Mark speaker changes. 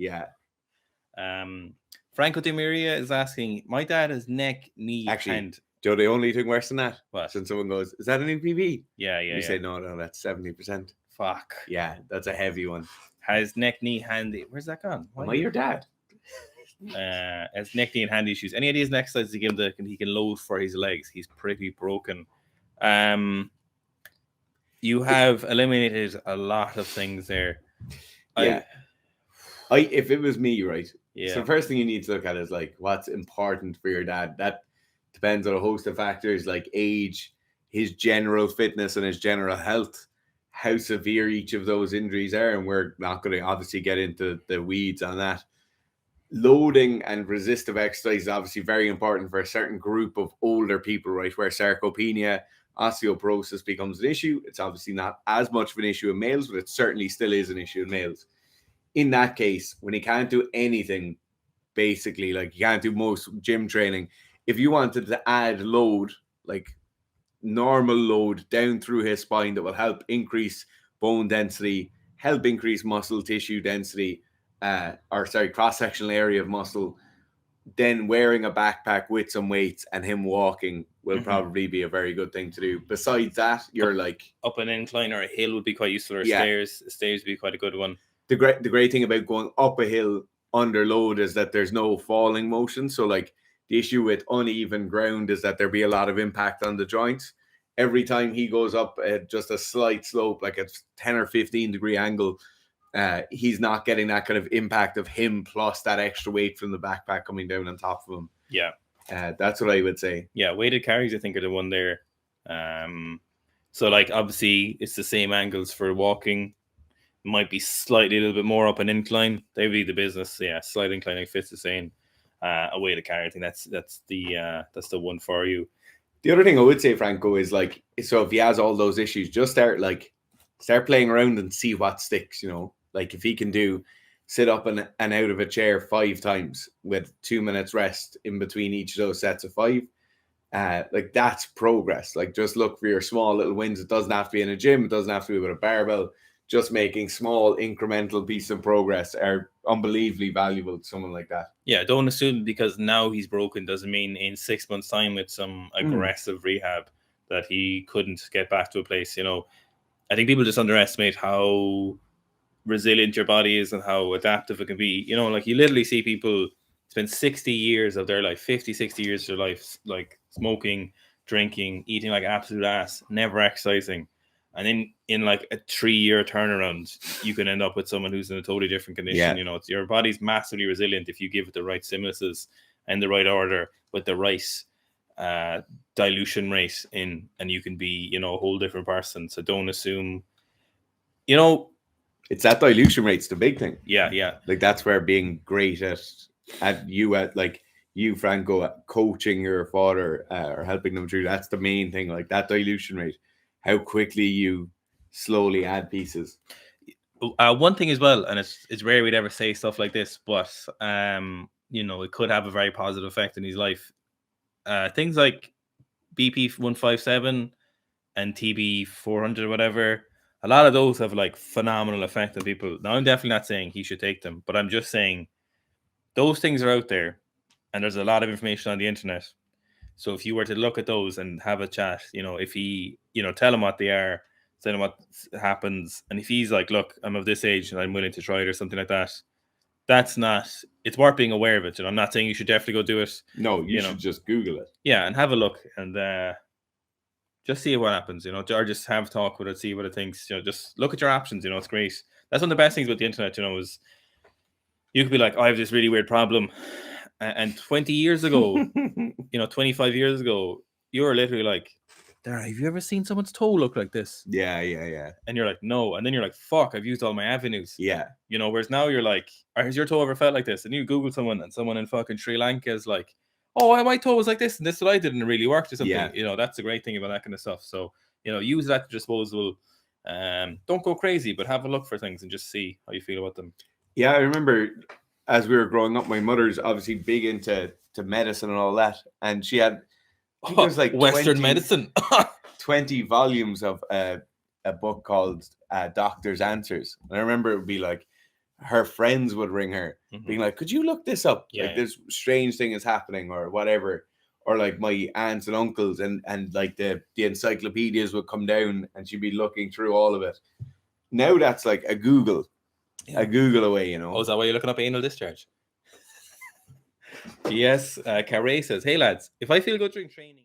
Speaker 1: Yeah.
Speaker 2: Franco De Maria is asking, my dad has neck, knee,
Speaker 1: Actually,
Speaker 2: hand.
Speaker 1: Joe, the only thing worse than that,
Speaker 2: What?
Speaker 1: since someone goes, is that an EPV?
Speaker 2: Yeah.
Speaker 1: You say, no, that's 70%.
Speaker 2: Fuck.
Speaker 1: Yeah, that's a heavy one.
Speaker 2: Has neck, knee, hand. Where's that gone?
Speaker 1: Am I your dad?
Speaker 2: Has neck, knee, and hand issues. Any ideas and exercises to give him that he can load for his legs? He's pretty broken. You have eliminated a lot of things there.
Speaker 1: Yeah. If it was me, right?
Speaker 2: Yeah.
Speaker 1: So the first thing you need to look at is like what's important for your dad. That depends on a host of factors like age, his general fitness, and his general health, how severe each of those injuries are. And we're not going to obviously get into the weeds on that. Loading and resistive exercise is obviously very important for a certain group of older people, right? Where sarcopenia, osteoporosis becomes an issue. It's obviously not as much of an issue in males, but it certainly still is an issue in males. In that case, when he can't do anything, basically, like you can't do most gym training, if you wanted to add load, like normal load down through his spine that will help increase bone density, help increase muscle tissue density, cross-sectional area of muscle, then wearing a backpack with some weights and him walking will probably be a very good thing to do. Besides that, you're up
Speaker 2: an incline or a hill would be quite useful, or stairs would be quite a good one.
Speaker 1: The great thing about going up a hill under load is that there's no falling motion. So like the issue with uneven ground is that there'll be a lot of impact on the joints. Every time he goes up at just a slight slope, like a 10 or 15 degree angle, he's not getting that kind of impact of him plus that extra weight from the backpack coming down on top of him.
Speaker 2: Yeah.
Speaker 1: That's what I would say.
Speaker 2: Yeah, weighted carries I think are the one there. So like obviously it's the same angles for walking. Might be slightly a little bit more up an incline. They'd be the business. Yeah, slight incline like Fitz is saying. A weighted carry, I think that's the one for you.
Speaker 1: The other thing I would say, Franco, is like, so if he has all those issues, just start playing around and see what sticks, like if he can do sit up and out of a chair 5 times with 2 minutes rest in between each of those sets of 5, like that's progress. Like just look for your small little wins. It doesn't have to be in a gym. It doesn't have to be with a barbell. Just making small incremental pieces of progress are unbelievably valuable to someone like that.
Speaker 2: Yeah, don't assume because now he's broken doesn't mean in 6 months' time with some aggressive rehab that he couldn't get back to a place. I think people just underestimate how resilient your body is and how adaptive it can be. Like you literally see people spend 60 years of their life, 50, 60 years of their life, like smoking, drinking, eating like absolute ass, never exercising. And then in like a 3-year turnaround, you can end up with someone who's in a totally different condition. Yeah. Your body's massively resilient if you give it the right stimuluses and the right order with the right dilution rate in, and you can be, a whole different person. So don't assume,
Speaker 1: it's that dilution rate's the big thing.
Speaker 2: Yeah.
Speaker 1: Like that's where being great at you, Franco, coaching your father or helping them through, that's the main thing. Like that dilution rate, how quickly you slowly add pieces.
Speaker 2: One thing as well, and it's rare we'd ever say stuff like this, but it could have a very positive effect in his life. Things like BP 157 and TB 400 or whatever, a lot of those have like phenomenal effect on people. Now I'm definitely not saying he should take them, but I'm just saying those things are out there and there's a lot of information on the internet. So if you were to look at those and have a chat, if he, tell him what they are, tell him what happens. And if he's like, look, I'm of this age and I'm willing to try it or something like that, it's worth being aware of it. I'm not saying you should definitely go do it.
Speaker 1: No, you should just Google it.
Speaker 2: Yeah, and have a look and just see what happens, or just have a talk with it, see what it thinks. Just look at your options. It's great. That's one of the best things about the internet, is you could be like, I have this really weird problem. And 20 years ago, 25 years ago, you were literally like, have you ever seen someone's toe look like this?
Speaker 1: Yeah.
Speaker 2: And you're like, no. And then you're like, fuck, I've used all my avenues.
Speaker 1: Yeah.
Speaker 2: Whereas now you're like, has your toe ever felt like this? And you Google someone and someone in fucking Sri Lanka is like, oh, my toe was like this and this is what I did and it really worked or something. Yeah. That's the great thing about that kind of stuff. So, use that to disposal. Don't go crazy, but have a look for things and just see how you feel about them.
Speaker 1: Yeah, I remember as we were growing up, my mother's obviously big into medicine and all that. And she had, it was like
Speaker 2: Western medicine.
Speaker 1: 20 volumes of a book called Doctor's Answers. And I remember it would be like, her friends would ring her, being like, could you look this up?
Speaker 2: Yeah,
Speaker 1: Like this strange thing is happening or whatever. Or like my aunts and uncles and like the encyclopedias would come down and she'd be looking through all of it. Now that's like a Google away, you know.
Speaker 2: Oh, is that why you're looking up anal discharge? Yes, Carey says, hey lads, if I feel good during training